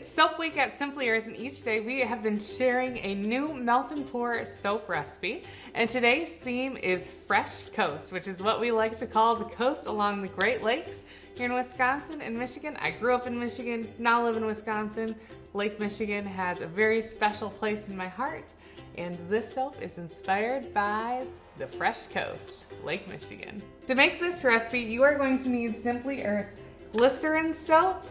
It's Soap Week at Simply Earth, and each day we have been sharing a new melt and pour soap recipe. And today's theme is Fresh Coast, which is what we like to call the coast along the Great Lakes here in Wisconsin and Michigan. I grew up in Michigan, now live in Wisconsin. Lake Michigan has a very special place in my heart, and this soap is inspired by the Fresh Coast, Lake Michigan. To make this recipe, you are going to need Simply Earth glycerin soap,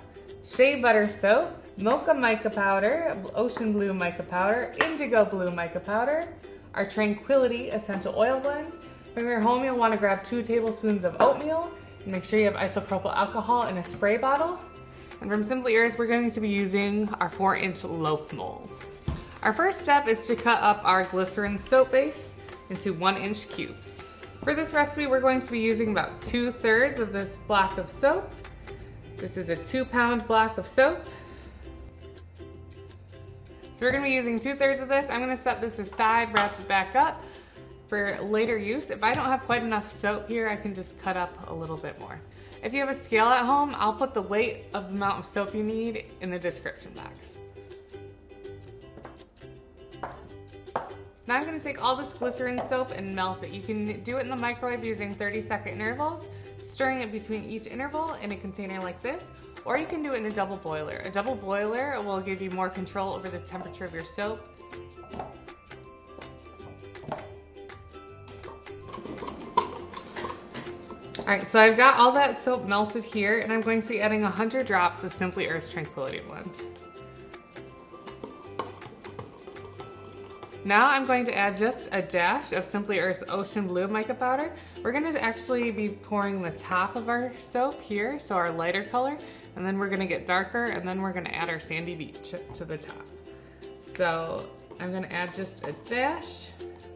shea butter soap, mocha mica powder, ocean blue mica powder, indigo blue mica powder, our Tranquility essential oil blend. When you're home, you'll want to grab 2 tablespoons of oatmeal and make sure you have isopropyl alcohol in a spray bottle. And from Simply Earth, we're going to be using our 4-inch loaf mold. Our first step is to cut up our glycerin soap base into 1-inch cubes. For this recipe, we're going to be using about 2/3 of this block of soap. This is a 2-pound block of soap. So we're going to be using 2/3 of this. I'm going to set this aside, wrap it back up for later use. If I don't have quite enough soap here, I can just cut up a little bit more. If you have a scale at home, I'll put the weight of the amount of soap you need in the description box. Now I'm going to take all this glycerin soap and melt it. You can do it in the microwave using 30-second intervals, stirring it between each interval in a container like this, or you can do it in a double boiler. A double boiler will give you more control over the temperature of your soap. Alright, so I've got all that soap melted here, and I'm going to be adding 100 drops of Simply Earth's Tranquility blend. Now I'm going to add just a dash of Simply Earth's Ocean Blue mica powder. We're going to actually be pouring the top of our soap here, so our lighter color, and then we're going to get darker, and then we're going to add our sandy beach to the top. So I'm going to add just a dash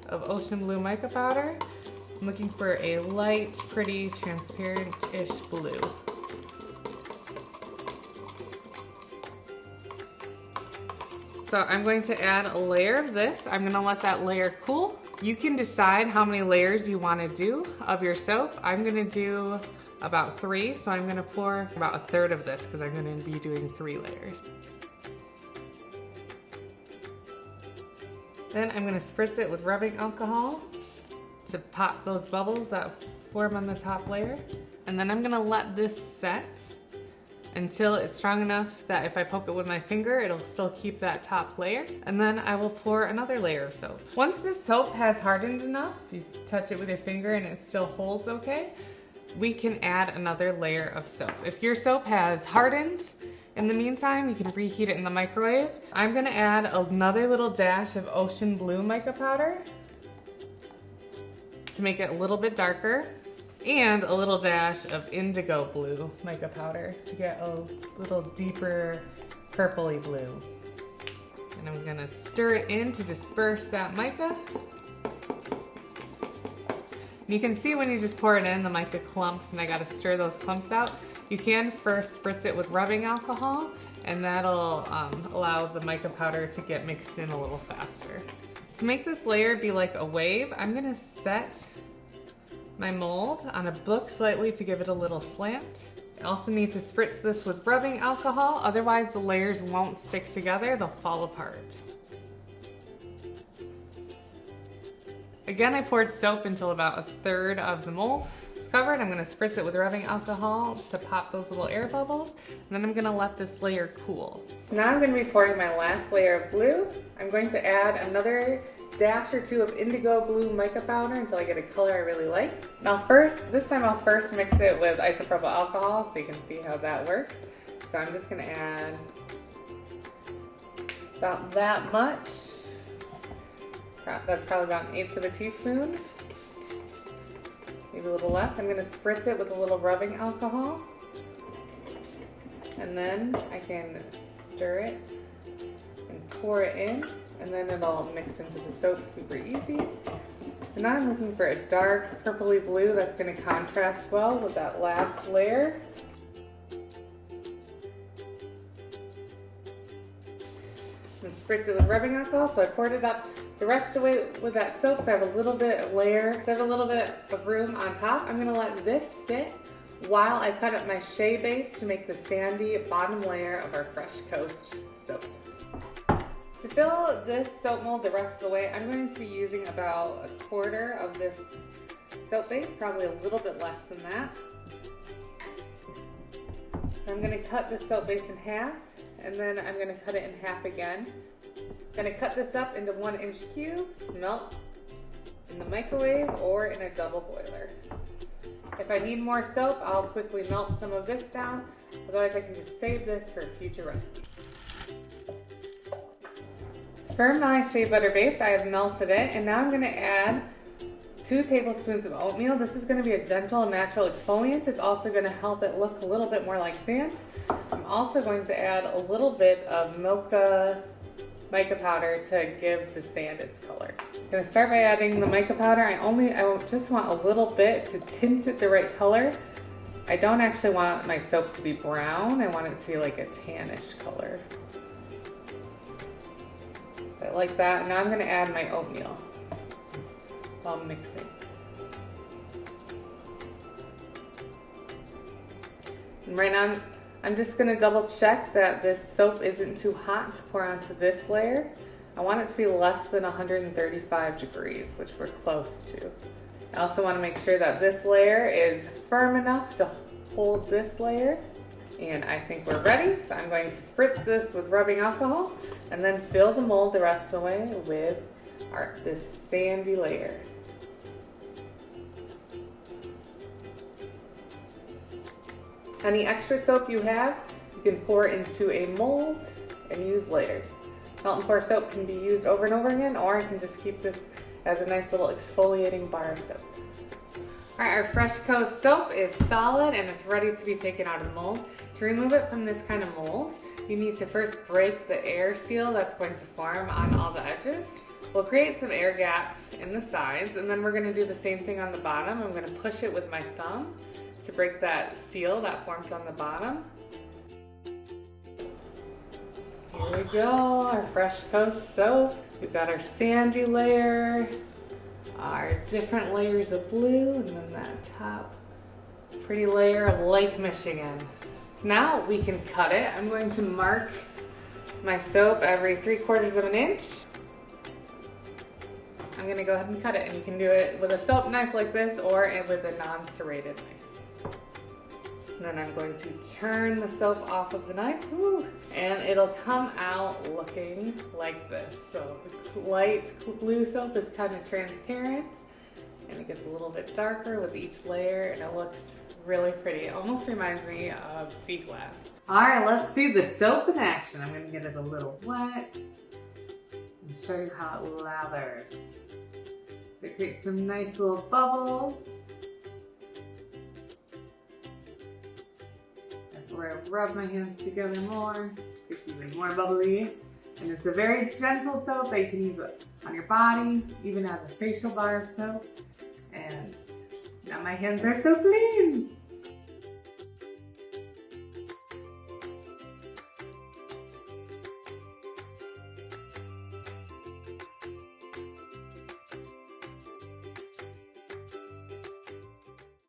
of Ocean Blue mica powder. I'm looking for a light, pretty, transparent-ish blue. So I'm going to add a layer of this. I'm going to let that layer cool. You can decide how many layers you want to do of your soap. I'm going to do about 3, so I'm going to pour about 1/3 of this because I'm going to be doing 3 layers. Then I'm going to spritz it with rubbing alcohol to pop those bubbles that form on the top layer. And then I'm going to let this set until it's strong enough that if I poke it with my finger, it'll still keep that top layer. And then I will pour another layer of soap. Once this soap has hardened enough, you touch it with your finger and it still holds okay, we can add another layer of soap. If your soap has hardened, in the meantime, you can reheat it in the microwave. I'm gonna add another little dash of Ocean Blue mica powder to make it a little bit darker, and a little dash of indigo blue mica powder to get a little deeper purpley blue. And I'm gonna stir it in to disperse that mica. You can see when you just pour it in, the mica clumps, and I gotta stir those clumps out. You can first spritz it with rubbing alcohol, and that'll allow the mica powder to get mixed in a little faster. To make this layer be like a wave, I'm gonna set my mold on a book slightly to give it a little slant. I also need to spritz this with rubbing alcohol, otherwise the layers won't stick together, they'll fall apart. Again, I poured soap until about 1/3 of the mold is covered. I'm going to spritz it with rubbing alcohol to pop those little air bubbles, and then I'm going to let this layer cool. Now I'm going to be pouring my last layer of blue. I'm going to add another dash or 2 of indigo blue mica powder until I get a color I really like. Now this time I'll first mix it with isopropyl alcohol so you can see how that works. So I'm just going to add about that much. That's probably about 1/8 of a teaspoon. Maybe a little less. I'm going to spritz it with a little rubbing alcohol. And then I can stir it and pour it in. And then it'll mix into the soap super easy. So now I'm looking for a dark purpley blue that's going to contrast well with that last layer. And spritz it with rubbing alcohol, so I poured it up the rest away with that soap, so I have a little bit of layer, so I have a little bit of room on top. I'm going to let this sit while I cut up my shea base to make the sandy bottom layer of our Fresh Coast soap. To fill this soap mold the rest of the way, I'm going to be using about 1/4 of this soap base, probably a little bit less than that. So I'm going to cut the soap base in half, and then I'm going to cut it in half again. I'm going to cut this up into 1-inch cubes to melt in the microwave or in a double boiler. If I need more soap, I'll quickly melt some of this down. Otherwise, I can just save this for a future recipe. For my shea butter base, I have melted it, and now I'm going to add 2 tablespoons of oatmeal. This is going to be a gentle, natural exfoliant. It's also going to help it look a little bit more like sand. I'm also going to add a little bit of mica powder to give the sand its color. I'm going to start by adding the mica powder. I just want a little bit to tint it the right color. I don't actually want my soap to be brown. I want it to be like a tannish color. Like that. Now I'm going to add my oatmeal while mixing. And right now I'm just going to double check that this soap isn't too hot to pour onto this layer. I want it to be less than 135 degrees, which we're close to. I also want to make sure that this layer is firm enough to hold this layer. And I think we're ready, so I'm going to spritz this with rubbing alcohol and then fill the mold the rest of the way with this sandy layer. Any extra soap you have, you can pour into a mold and use later. Melt and pour soap can be used over and over again, or I can just keep this as a nice little exfoliating bar of soap. Alright, our Fresh Coast soap is solid and it's ready to be taken out of the mold. To remove it from this kind of mold, you need to first break the air seal that's going to form on all the edges. We'll create some air gaps in the sides, and then we're going to do the same thing on the bottom. I'm going to push it with my thumb to break that seal that forms on the bottom. Here we go, our Fresh Coast soap. We've got our sandy layer, our different layers of blue, and then that top pretty layer of Lake Michigan. Now we can cut it. I'm going to mark my soap every 3/4 of an inch. I'm going to go ahead and cut it, and you can do it with a soap knife like this or with a non-serrated knife. And then I'm going to turn the soap off of the knife, and it'll come out looking like this. So the light blue soap is kind of transparent, and it gets a little bit darker with each layer, and it looks really pretty. It almost reminds me of sea glass. All right, let's see the soap in action. I'm going to get it a little wet and show you how it lathers. It creates some nice little bubbles. That's where I rub my hands together more. It gets even more bubbly. And it's a very gentle soap that you can use on your body, even as a facial bar of soap. And now my hands are so clean.